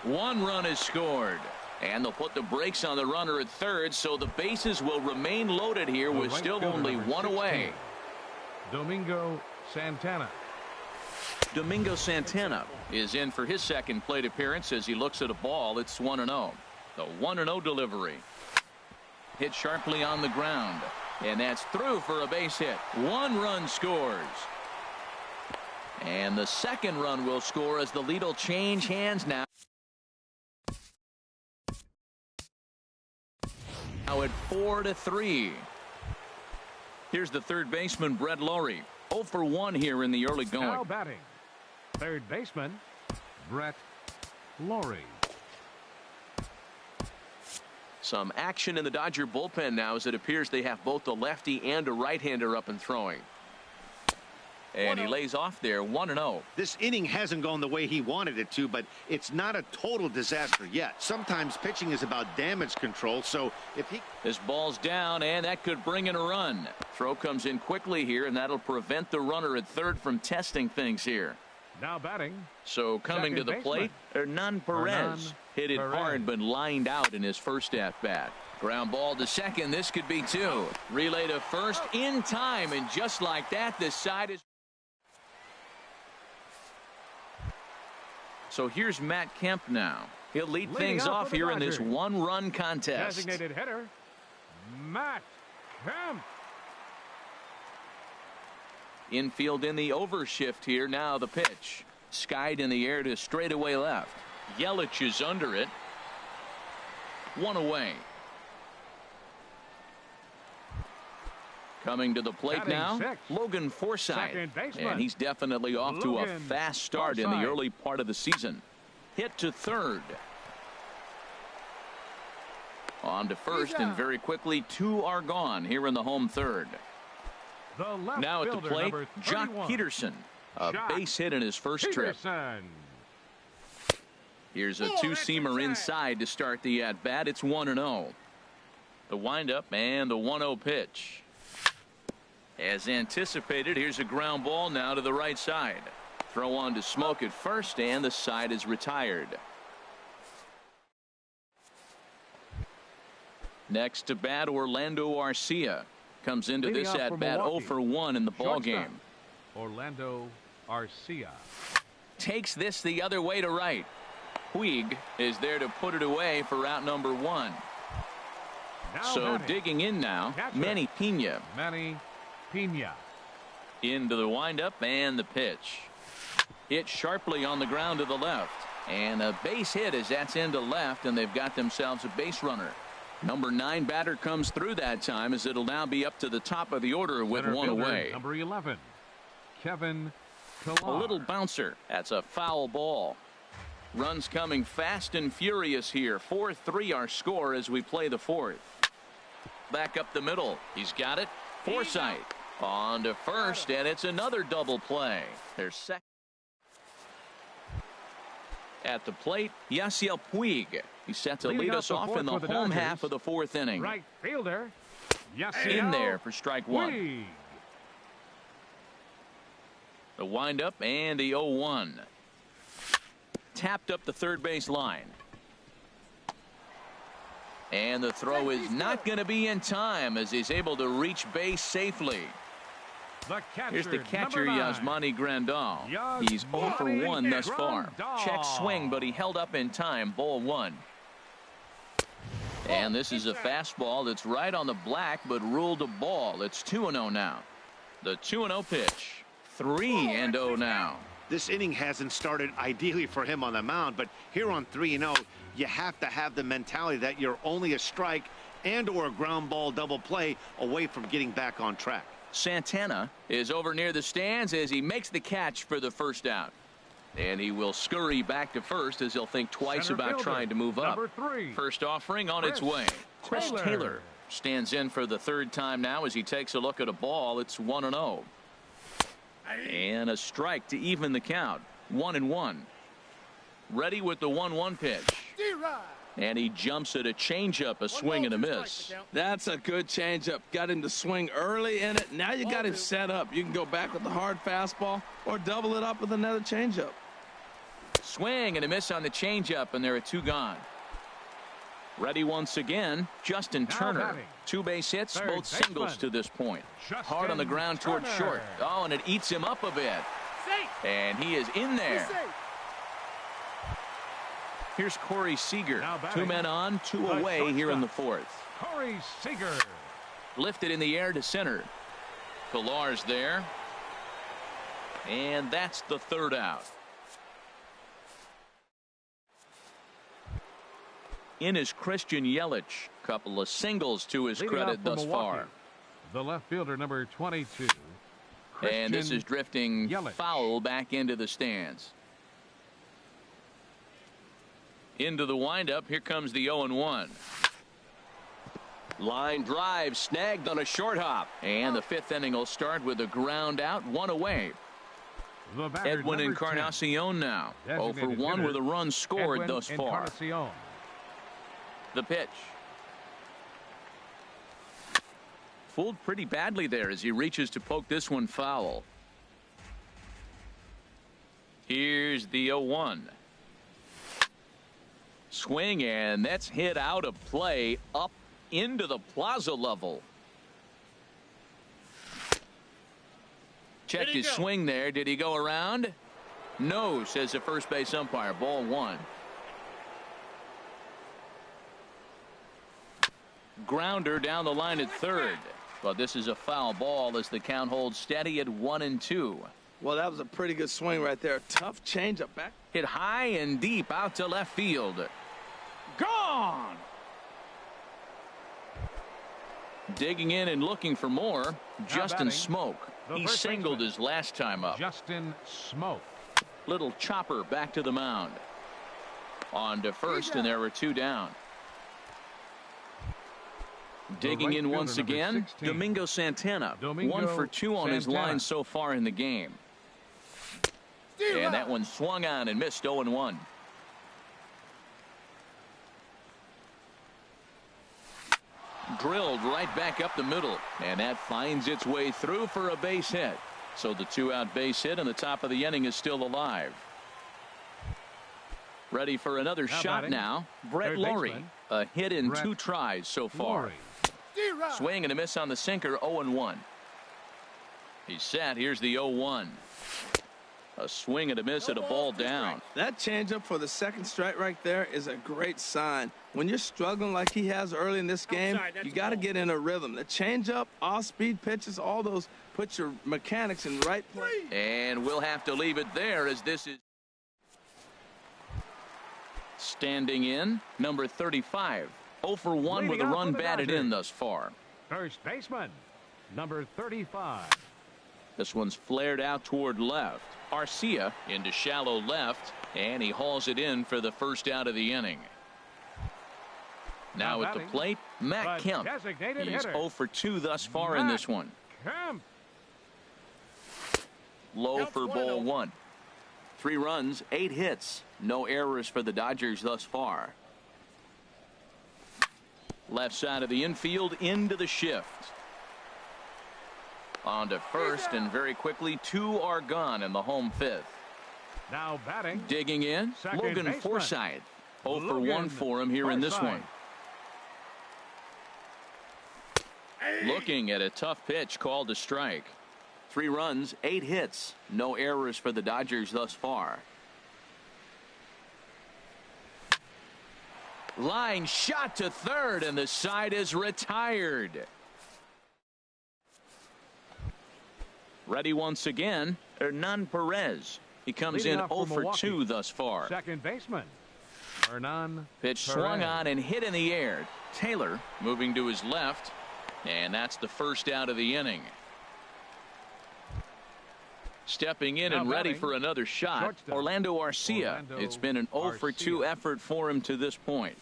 1 run is scored. And they'll put the brakes on the runner at third, so the bases will remain loaded here with still only 1 away. Domingo Santana. Domingo Santana is in for his second plate appearance as he looks at a ball. It's 1-0. The 1-0 delivery. Hit sharply on the ground. And that's through for a base hit. 1 run scores. And the second run will score as the lead will change hands now. Now at 4-3. Here's the third baseman, Brett Lawrie. 0 for 1 here in the early going. Now batting, third baseman, Brett Lawrie. Some action in the Dodger bullpen now as it appears they have both a lefty and a right-hander up and throwing. And he lays off there, 1-0. This inning hasn't gone the way he wanted it to, but it's not a total disaster yet. Sometimes pitching is about damage control, so if he... This ball's down, and that could bring in a run. Throw comes in quickly here, and that'll prevent the runner at third from testing things here. Now batting. So coming to the plate, Hernan Perez. Hit it hard, but lined out in his first at-bat. Ground ball to second. This could be 2. Relay to first in time, and just like that, this side is... So here's Matt Kemp now. He'll lead things off here in this 1-run contest. Designated hitter, Matt Kemp. Infield in the overshift here. Now the pitch. Skied in the air to straightaway left. Yelich is under it. 1 away. Coming to the plate now, Logan Forsythe. And he's definitely off to a fast start in the early part of the season. Hit to third. On to first, and very quickly 2 are gone here in the home third. Now at the plate, Jock Peterson. A base hit in his first trip. Here's a 2-seamer inside to start the at-bat. It's 1-0. The windup and the 1-0 pitch. As anticipated, here's a ground ball now to the right side. Throw on to Smoke at first, and the side is retired. Next to bat, Orlando Arcia. Comes into this at-bat 0 for 1 in the ballgame. Orlando Arcia. Takes this the other way to right. Puig is there to put it away for out number 1. So digging in now, Manny Pena. Manny Pena. Into the windup and the pitch. Hit sharply on the ground to the left. And a base hit as that's into left, and they've got themselves a base runner. Number 9 batter comes through that time as it'll now be up to the top of the order with Center one fielder, away. Number 11, Kevin Pillar. A little bouncer. That's a foul ball. Runs coming fast and furious here. 4-3 our score as we play the 4th. Back up the middle. He's got it. Forsythe on to first, and it's another double play. There's second. At the plate, Yasiel Puig. He's set to lead us off in the home half of the 4th inning. Right fielder, In there for strike 1. Puig. The windup and the 0-1. Tapped up the third base line. And the throw is not going to be in time as he's able to reach base safely. Here's the catcher, Yasmani Grandal. He's 0 for 1 thus far. Check swing, but he held up in time. Ball 1. And this is a fastball that's right on the black, but ruled a ball. It's 2-0 now. The 2-0 pitch. 3-0 now. This inning hasn't started ideally for him on the mound, but here on 3-0, you have to have the mentality that you're only a strike and or a ground ball double play away from getting back on track. Santana is over near the stands as he makes the catch for the first out. And he will scurry back to first as he'll think twice about trying to move up. First offering on its way. Chris Taylor stands in for the 3rd time now as he takes a look at a ball. It's 1-0. And a strike to even the count. 1-1. Ready with the 1-1 pitch. And he jumps at a changeup, a swing and a miss. That's a good changeup. Got him to swing early in it. Now you got him set up. You can go back with the hard fastball or double it up with another changeup. Swing and a miss on the changeup, and there are 2 gone. Ready once again, Justin Turner. 2 base hits, both singles to this point. Hard on the ground toward short. Oh, and it eats him up a bit. And he is in there. Here's Corey Seager. 2 men on, 2 away here in the 4th. Corey Seager. Lifted in the air to center. Pillar's there. And that's the 3rd out. In is Christian Yelich. Couple of singles to his credit thus far. The left fielder, number 22. And this is drifting foul back into the stands. Into the windup. Here comes the 0-1. Line drive snagged on a short hop. And the 5th inning will start with a ground out, 1 away. Edwin Encarnacion now. 0 for 1 with a run scored thus far. The pitch. Fooled pretty badly there as he reaches to poke this one foul. Here's the 0-1. Swing, and that's hit out of play up into the plaza level. Checked his swing there. Did he go around? No, says the first base umpire. Ball 1. Grounder down the line at 3rd. But this is a foul ball as the count holds steady at 1-2. Well, that was a pretty good swing right there. Tough changeup back. Hit high and deep out to left field. Gone. Digging in and looking for more. Justin Smoke. He singled his last time up. Justin Smoke. Little chopper back to the mound. On to first, and there were 2 down. Digging in once again, Domingo Santana. 1 for 2 on his line so far in the game. And that one swung on and missed. 0-1. Drilled right back up the middle, and that finds its way through for a base hit. So the 2-out base hit, and the top of the inning is still alive. Ready for another shot now. Brett Lawrie. A hit in 2 tries so far. Swing and a miss on the sinker. 0-1. He's set. Here's the 0-1. A swing and a miss at a ball down. That changeup for the second strike right there is a great sign. When you're struggling like he has early in this game, you got to get in a rhythm. The changeup, off-speed pitches, all those put your mechanics in right place. And we'll have to leave it there as this is standing in, number 35. 0 for 1 with a run batted in thus far. First baseman, number 35. This one's flared out toward left. Arcia into shallow left, and he hauls it in for the first out of the inning. Now at the plate, Matt Kemp. He's 0 for 2 thus far in this one. Kemp. Low for ball 1. 3 runs, 8 hits. No errors for the Dodgers thus far. Left side of the infield into the shift. On to first, and very quickly 2 are gone in the home 5th. Now batting. Digging in, Logan Forsythe. 0 for 1 for him here in this one. Looking at a tough pitch called a strike. 3 runs, 8 hits. No errors for the Dodgers thus far. Line shot to third, and the side is retired. Ready once again, Hernan Perez. He comes in 0 for 2 thus far. Second baseman, Hernan. Pitch swung on and hit in the air. Taylor moving to his left, and that's the first out of the inning. Stepping in and ready for another shot, Orlando Arcia. It's been an 0 for 2 effort for him to this point.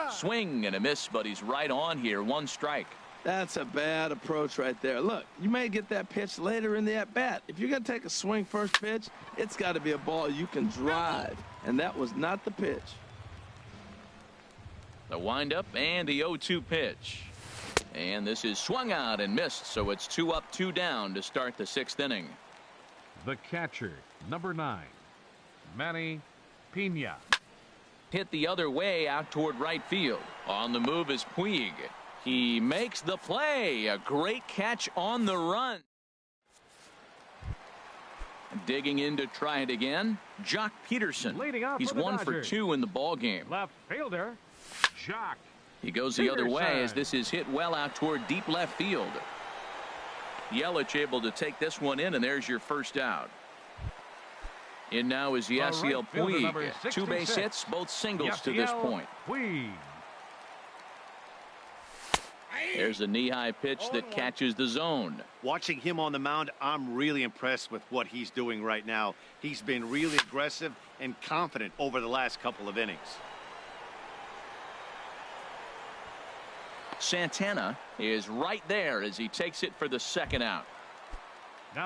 Swing and a miss, but he's right on here. 1 strike. That's a bad approach right there. Look, you may get that pitch later in the at-bat. If you're going to take a swing first pitch, it's got to be a ball you can drive, and that was not the pitch. The windup and the 0-2 pitch. And this is swung out and missed, so it's 2 up, 2 down to start the 6th inning. The catcher, number 9, Manny Pena. Hit the other way out toward right field. On the move is Puig. He makes the play. A great catch on the run. Digging in to try it again, Jock Peterson. He's 1 for 2 in the ball game. Left fielder, Jock. He goes the other way as this is hit well out toward deep left field. Yelich able to take this one in, and there's your first out. In now is Yasiel Puig. 2 base hits, both singles to this point. Puig. There's a knee-high pitch that catches the zone. Watching him on the mound, I'm really impressed with what he's doing right now. He's been really aggressive and confident over the last couple of innings. Santana is right there as he takes it for the 2nd out.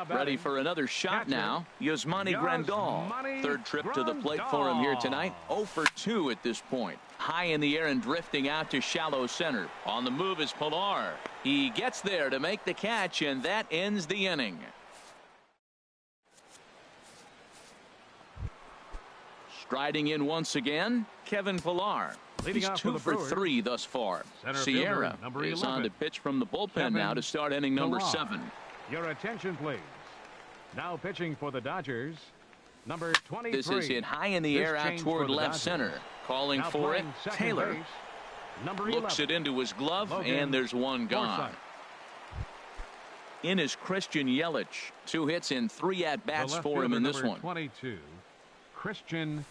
Ready for another shot now. Yasmani Grandal. 3rd trip to the plate for him here tonight. 0 for 2 at this point. High in the air and drifting out to shallow center. On the move is Pilar. He gets there to make the catch, and that ends the inning. Striding in once again, Kevin Pilar. He's 2 for 3 thus far. Sierra is on to pitch from the bullpen now to start inning number 7. Your attention, please. Now pitching for the Dodgers, number 23. This is hit high in the air out toward left center. Calling for it, Taylor. Looks it into his glove, and there's 1 gone. In is Christian Yelich. 2 hits in 3 at-bats for him in this one. 22, Christian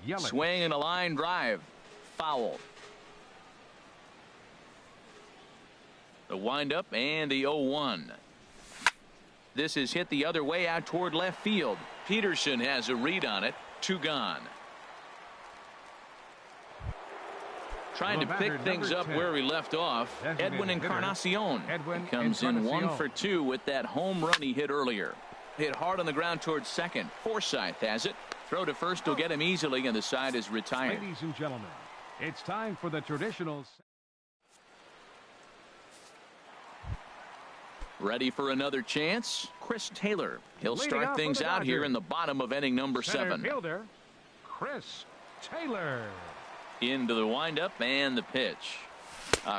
Yelich. Swing and a line drive. Foul. The windup and the 0-1. This is hit the other way out toward left field. Peterson has a read on it. 2 gone. Trying to pick things up where he left off. Edwin Encarnacion. He comes in 1 for 2 with that home run he hit earlier. Hit hard on the ground towards second. Forsythe has it. Throw to first will get him easily, and the side is retired. Ladies and gentlemen, it's time for the traditional. Ready for another chance? Chris Taylor. He'll start things out here in the bottom of inning number 7. Fielder, Chris Taylor. Into the windup and the pitch.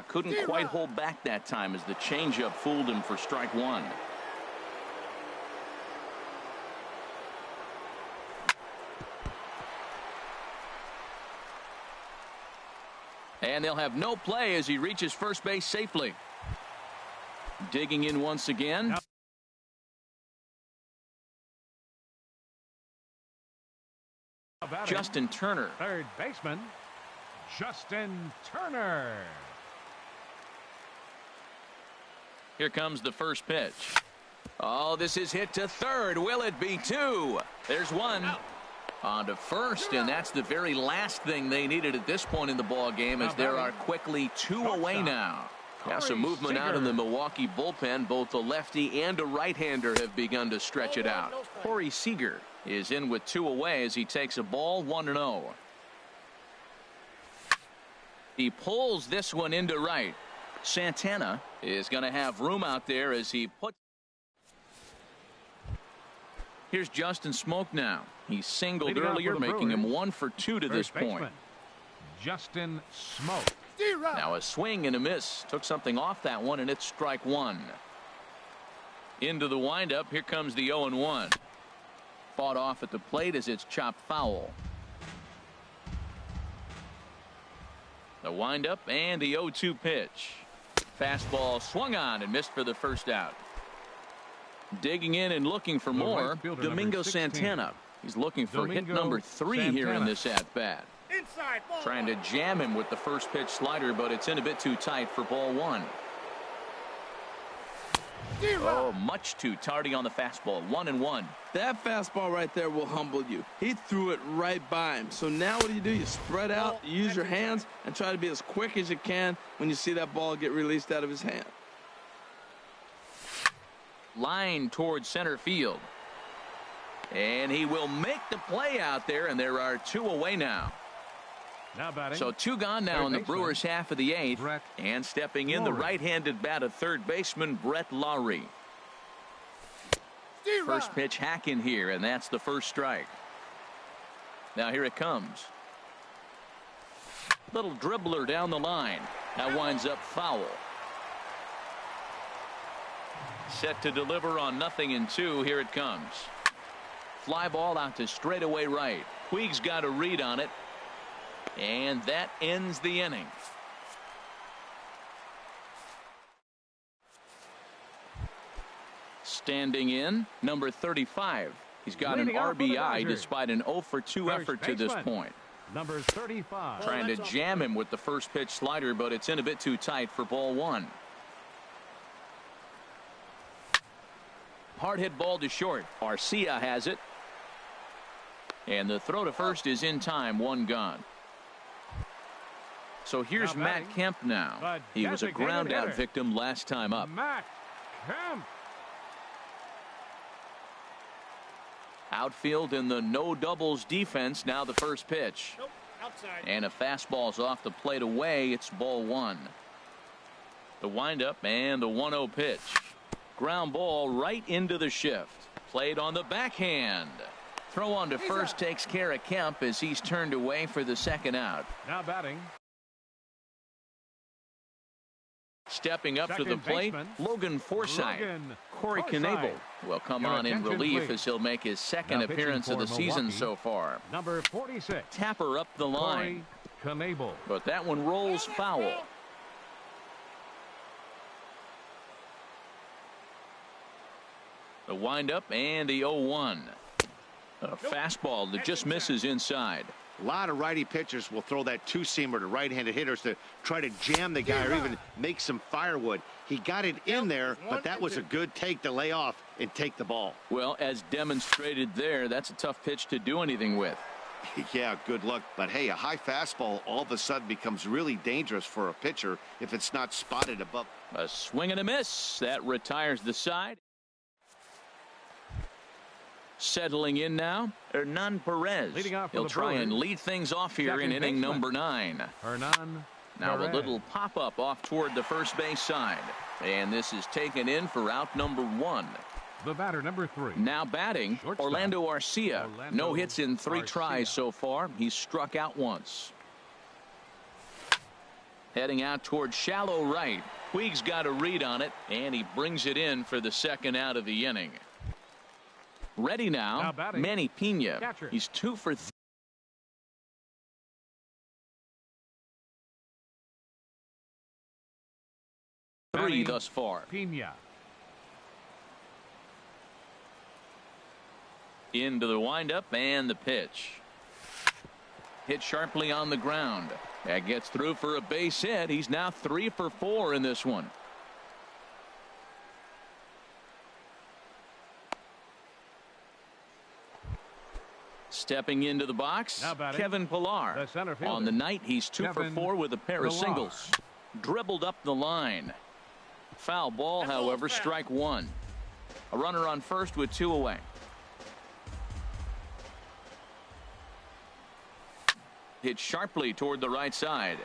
Couldn't quite hold back that time as the changeup fooled him for strike 1. And they'll have no play as he reaches first base safely. Digging in once again. Justin Turner. Third baseman, Justin Turner. Here comes the first pitch. Oh, this is hit to third. Will it be two? There's one. On to first, and that's the very last thing they needed at this point in the ball game, as there are quickly two away now. Now some movement out in the Milwaukee bullpen. Both a lefty and a right-hander have begun to stretch it out. Corey Seager is in with two away as he takes a ball 1-0. He pulls this one into right. Santana is going to have room out there as he puts. Here's Justin Smoke now. He singled earlier, making him 1 for 2 to this point. Justin Smoke. Now a swing and a miss. Took something off that one, and it's strike one. Into the windup. Here comes the 0-1. Fought off at the plate as it's chopped foul. The windup and the 0-2 pitch. Fastball swung on and missed for the first out. Digging in and looking for more, Domingo Santana. He's looking for hit number 3 here in this at-bat. Trying to jam him with the first pitch slider, but it's in a bit too tight for ball 1. Oh, much too tardy on the fastball. 1-1. That fastball right there will humble you. He threw it right by him. So now what do? You spread out, you use your hands, and try to be as quick as you can when you see that ball get released out of his hand. Line towards center field. And he will make the play out there, and there are two away now. Now batting. So two gone now in the Brewers half of the 8th. And stepping in, the right-handed bat of third baseman Brett Lowry. First pitch hack in here, and that's the first strike. Now here it comes. Little dribbler down the line. That winds up foul. Set to deliver on 0-2. Here it comes. Fly ball out to straightaway right. Puig's got a read on it. And that ends the inning. Standing in, number 35. He's got an RBI despite an 0 for 2 effort to this point. Number 35. Trying to jam him with the first pitch slider, but it's in a bit too tight for ball 1. Hard hit ball to short. Arcia has it. And the throw to first is in time. 1 gone. So here's Matt Kemp now. He was a ground out victim last time up. Matt Kemp. Outfield in the no doubles defense. Now the first pitch. Nope, outside. And a fastball's off the plate away. It's ball 1. The windup and the 1-0 pitch. Ground ball right into the shift. Played on the backhand. Throw on to first takes care of Kemp as he's turned away for the second out. Now batting. Stepping up to the plate, Logan Forsythe. Corey Knebel will come on in relief as he'll make his second appearance of the season so far. Number 46. Tapper up the line. Knebel. But that one rolls foul. The windup and the 0-1. A fastball that just misses inside. A lot of righty pitchers will throw that two-seamer to right-handed hitters to try to jam the guy or even make some firewood. He got it in there, but that was a good take to lay off and take the ball. Well, as demonstrated there, that's a tough pitch to do anything with. Yeah, good luck. But, hey, a high fastball all of a sudden becomes really dangerous for a pitcher if it's not spotted above. A swing and a miss. That retires the side. Settling in now, Hernan Perez. He'll try and lead things off here in inning number 9. Hernan now Perez. a little pop-up off toward the first base side. And this is taken in for out number 1. The batter, number 3. Now batting, Orlando Arcia. No hits in 3 tries so far. He's struck out once. Heading out toward shallow right. Puig's got a read on it, and he brings it in for the second out of the inning. Ready now Manny Pena. Catcher. He's 2 for 3. 3 thus far. Pena. Into the windup and the pitch. Hit sharply on the ground. That gets through for a base hit. He's now 3 for 4 in this one. Stepping into the box, Kevin Pillar. On the night, he's 2 for 4 with a pair of singles. Dribbled up the line. Foul ball, however, strike 1. A runner on first with 2 away. Hit sharply toward the right side.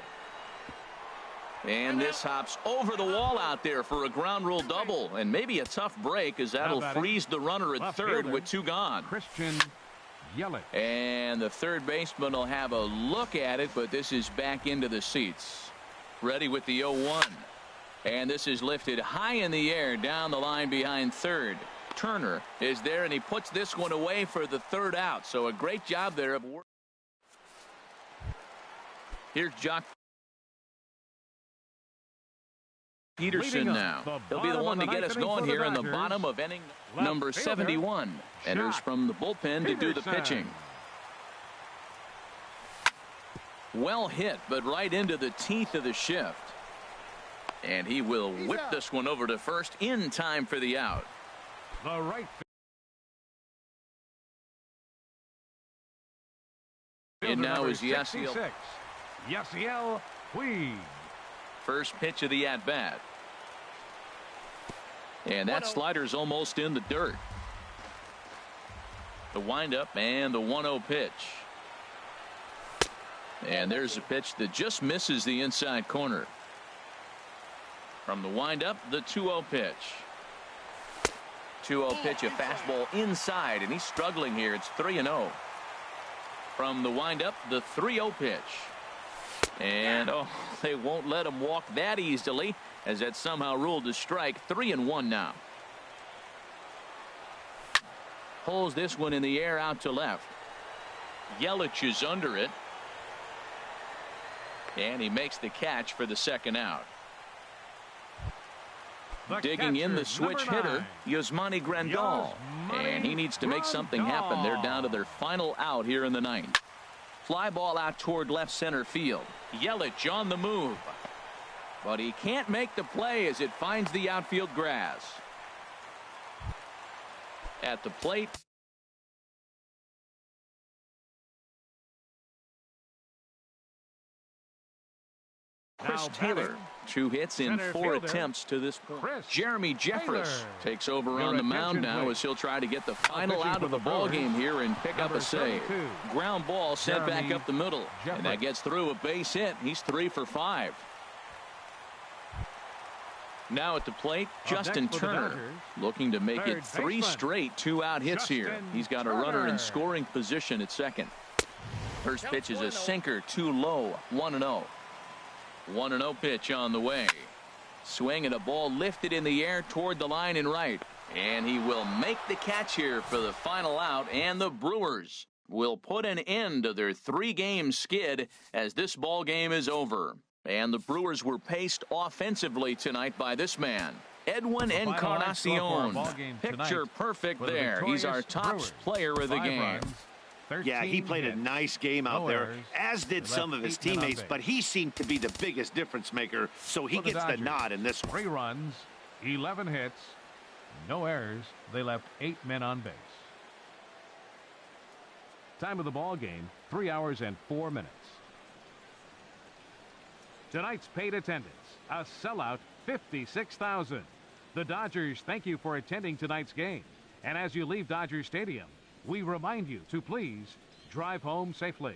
And this hops over the wall out there for a ground rule double. And maybe a tough break, as that'll freeze the runner at third with 2 gone. And the third baseman will have a look at it, but this is back into the seats. Ready with the 0-1. And this is lifted high in the air down the line behind third. Turner is there, and he puts this one away for the 3rd out. So a great job there of work. Here's Jock Peterson now. He'll be the one to get us going here in the bottom of inning number 71. Enters from the bullpen to do the pitching. Well hit, but right into the teeth of the shift. And he will whip this one over to first in time for the out. The right. And now is Yasiel. Yasiel Puig. First pitch of the at-bat. And that slider's almost in the dirt. The windup and the 1-0 pitch. And there's a pitch that just misses the inside corner. From the windup, the 2-0 pitch. 2-0 pitch, a fastball inside, and he's struggling here. It's 3-0. From the windup, the 3-0 pitch. And they won't let him walk that easily, as that's somehow ruled a strike. 3-1 now. Pulls this one in the air out to left. Yelich is under it. And he makes the catch for the 2nd out. Digging in the switch hitter, Yasmani Grandal. And he needs to make something happen. They're down to their final out here in the 9th. Fly ball out toward left center field. Yelich on the move. But he can't make the play as it finds the outfield grass. At the plate. Chris Taylor, 2 hits in 4 attempts to this point. Jeremy Jeffress takes over on the mound now as he'll try to get the final out of the ball game here and pick up a save. Ground ball sent back up the middle, and that gets through a base hit. He's 3 for 5. Now at the plate, Justin Turner looking to make it 3 straight 2-out hits here. He's got a runner in scoring position at second. First pitch is a sinker, too low. 1-0. 1-0 pitch on the way. Swing and a ball lifted in the air toward the line and right. And he will make the catch here for the final out. And the Brewers will put an end to their 3-game skid as this ball game is over. And the Brewers were paced offensively tonight by this man, Edwin Encarnacion. Picture perfect there. He's our top player of the game. Yeah, he played a nice game out there, as did some of his teammates, but he seemed to be the biggest difference maker, so he gets the nod in this one. 3 runs, 11 hits, no errors. They left 8 men on base. Time of the ball game, 3 hours and 4 minutes. Tonight's paid attendance, a sellout 56,000. The Dodgers thank you for attending tonight's game. And as you leave Dodger Stadium, we remind you to please drive home safely.